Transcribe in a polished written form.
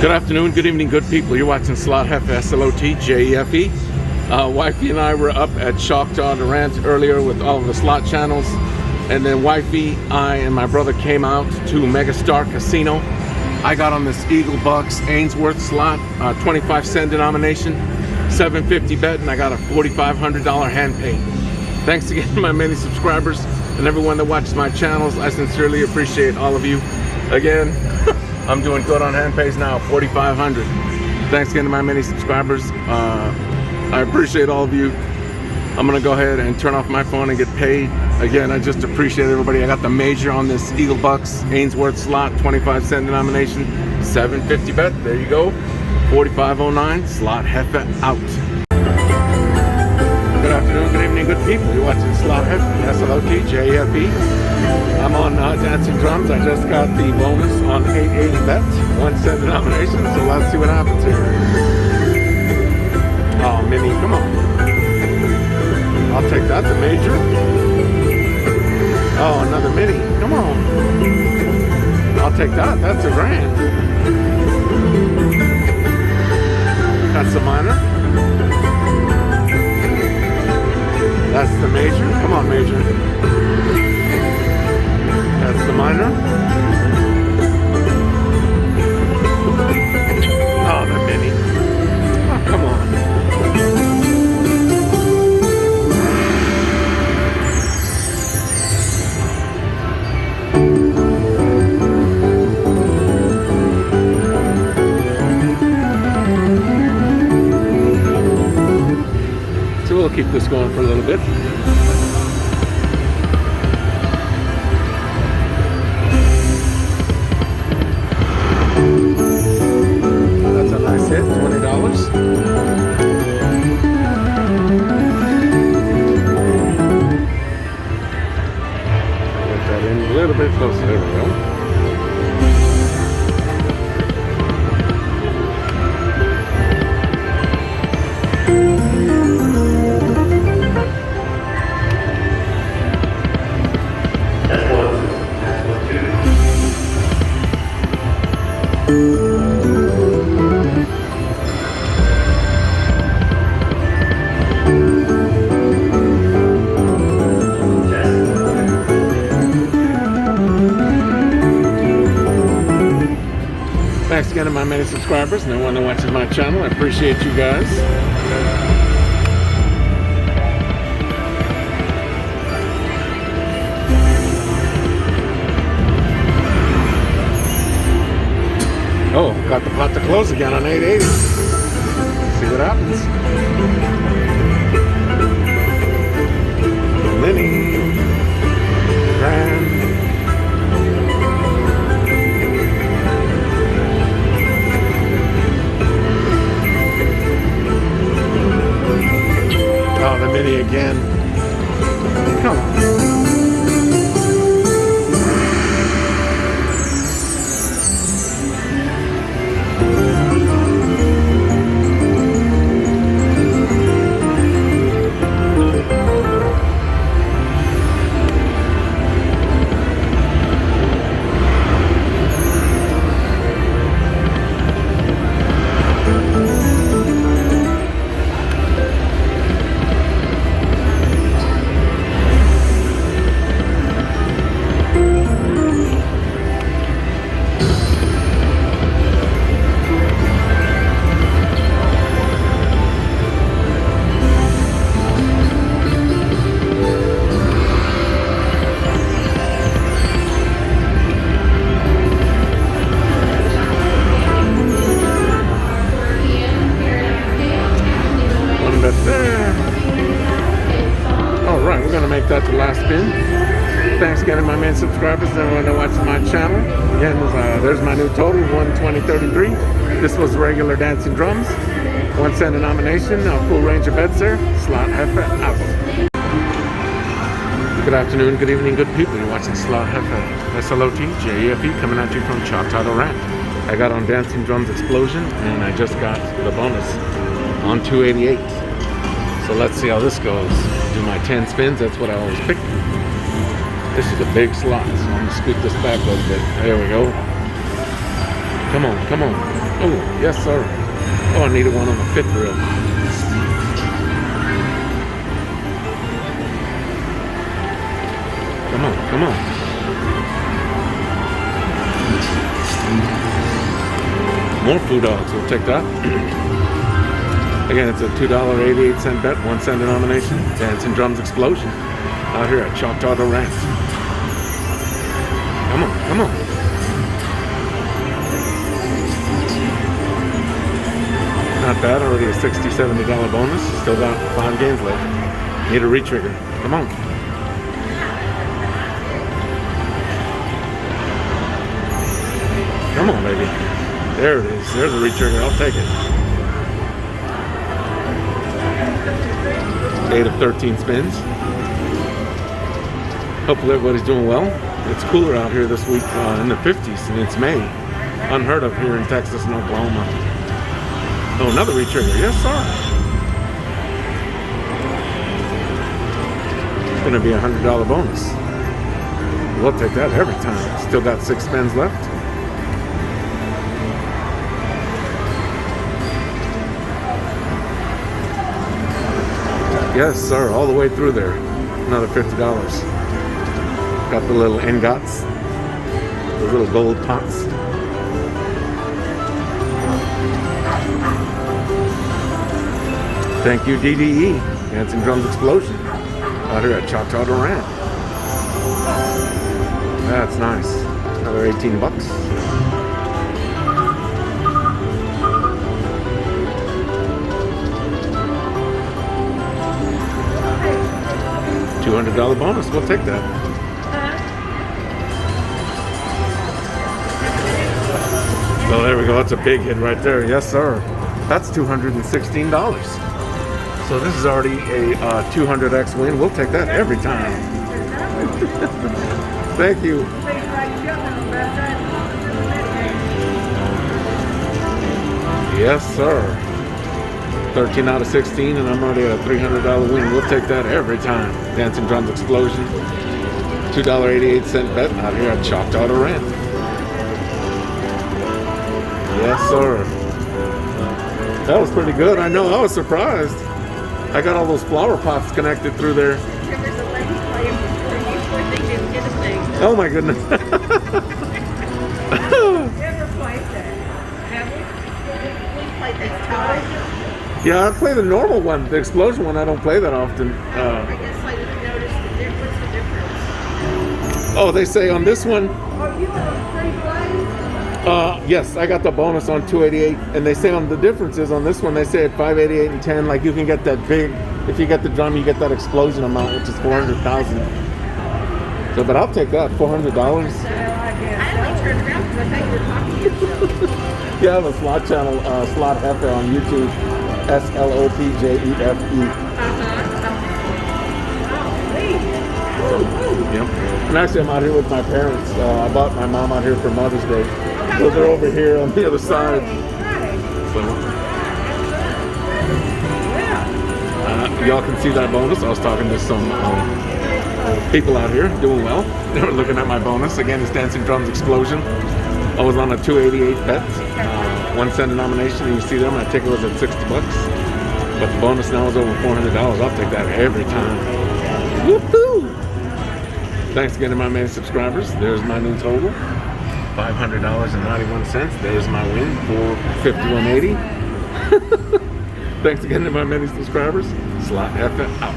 Good afternoon, good evening, good people. You're watching Slot Jefe, SLOT JEFE. Wifey and I were up at Jackpot Handpay earlier with all of the slot channels. And then Wifey, I, and my brother came out to Megastar Casino. I got on this Eagle Bucks Ainsworth slot, 25-cent denomination, $7.50 bet, and I got a $4,500 hand pay. Thanks again to my many subscribers and everyone that watches my channels. I sincerely appreciate all of you. Again, I'm doing good on hand pays now, $4,500. Thanks again to my many subscribers. I appreciate all of you. I'm gonna go ahead and turn off my phone and get paid. Again, I just appreciate everybody. I got the major on this Eagle Bucks Ainsworth slot, 25-cent denomination, $7.50 bet. There you go, 4509. Slot Jefe out. Good afternoon, good evening, good people. You're watching Slot Jefe, SLOT JEFE. I'm on Dancing Drums. I just got the bonus on 880 bet, 1-cent denomination. So let's see what happens here. Oh, mini, come on. I'll take that, the major. Oh, another mini, come on. I'll take that, that's a grand. That's the minor. That's the major, come on major. That's the minor. Oh, the mini. Oh, come on. So we'll keep this going for a little bit. Hit, $20. Get that in a little bit closer. There we go. Thanks again to my many subscribers and everyone that watches my channel. I appreciate you guys. Oh, got the pot to close again on 880. See what happens. Mini. Grand. Oh, the mini again. Come on. Alright, we're going to make that the last spin. Thanks again to my main subscribers and everyone that watches my channel. Again, there's my new total, 120.33. This was regular Dancing Drums. 1-cent denomination, full range of bets there. Slot Jefe out. Good afternoon, good evening, good people. You're watching Slot Jefe, SLOT JEFE, coming at you from Jackpot Handpay. I got on Dancing Drums Explosion and I just got the bonus on 288. So let's see how this goes. Do my 10 spins, that's what I always pick. This is a big slot, so I'm gonna scoot this back a little bit. There we go. Come on, come on. Oh, yes, sir. Oh, I needed one on the fifth reel. Come on, come on. More foo dogs, we'll take that. Again, it's a $2.88 bet, 1 cent denomination. Dancing Drums Explosion out here at Choctaw Ranch. Come on, come on. Not bad, already a $60, $70 bonus. Still got 5 games left. Need a retrigger. Come on. Come on, baby. There it is. There's a retrigger. I'll take it. 8 of 13 spins. Hopefully everybody's doing well. It's cooler out here this week in the 50s, and it's May. Unheard of here in Texas and Oklahoma. Oh, another retrigger. Yes, sir. It's going to be a $100 bonus. We'll take that every time. Still got 6 spins left. Yes, sir. All the way through there. Another $50. Got the little ingots. The little gold pots. Thank you, DDE. Dancing Drums Explosion. Out here at Choctaw Ranch. That's nice. Another 18 bucks. $200 bonus. We'll take that. Oh, there we go. That's a big hit right there. Yes, sir. That's $216. So this is already a 200x win. We'll take that every time. Thank you. Yes, sir. 13 out of 16, and I'm already at a $300 win. We'll take that every time. Dancing Drums Explosion. $2.88 bet out here at Choctaw Ranch. Yes, sir. That was pretty good. I know. I was surprised. I got all those flower pots connected through there. Oh my goodness. Yeah, I play the normal one. The explosion one, I don't play that often. I guess I didn't notice what's the difference? Oh, they say on this one. Oh, you have free play? Yes, I got the bonus on 288, and they say on the differences on this one, they say at 588 and 10, like you can get that big. If you get the drum, you get that explosion amount, which is 400,000. So, but I'll take that, $400. I only turned around because I thought you were talking to yourself. Yeah, I have a slot channel, Slot Jefe on YouTube. SLOT JEFE. Yep. And actually, I'm out here with my parents. I bought my mom out here for Mother's Day. So they're over here on the other side. So, y'all can see that bonus. I was talking to some people out here doing well. They were looking at my bonus. Again, it's Dancing Drums Explosion. I was on a 288 bet. 1 cent denomination, and you see them. My ticket was at 60 bucks, but the bonus now is over $400. I'll take that every time. Woohoo! Thanks again to my many subscribers. There's my new total, $500.91. There's my win for $51.80. Thanks again to my many subscribers. Slot Jefe out.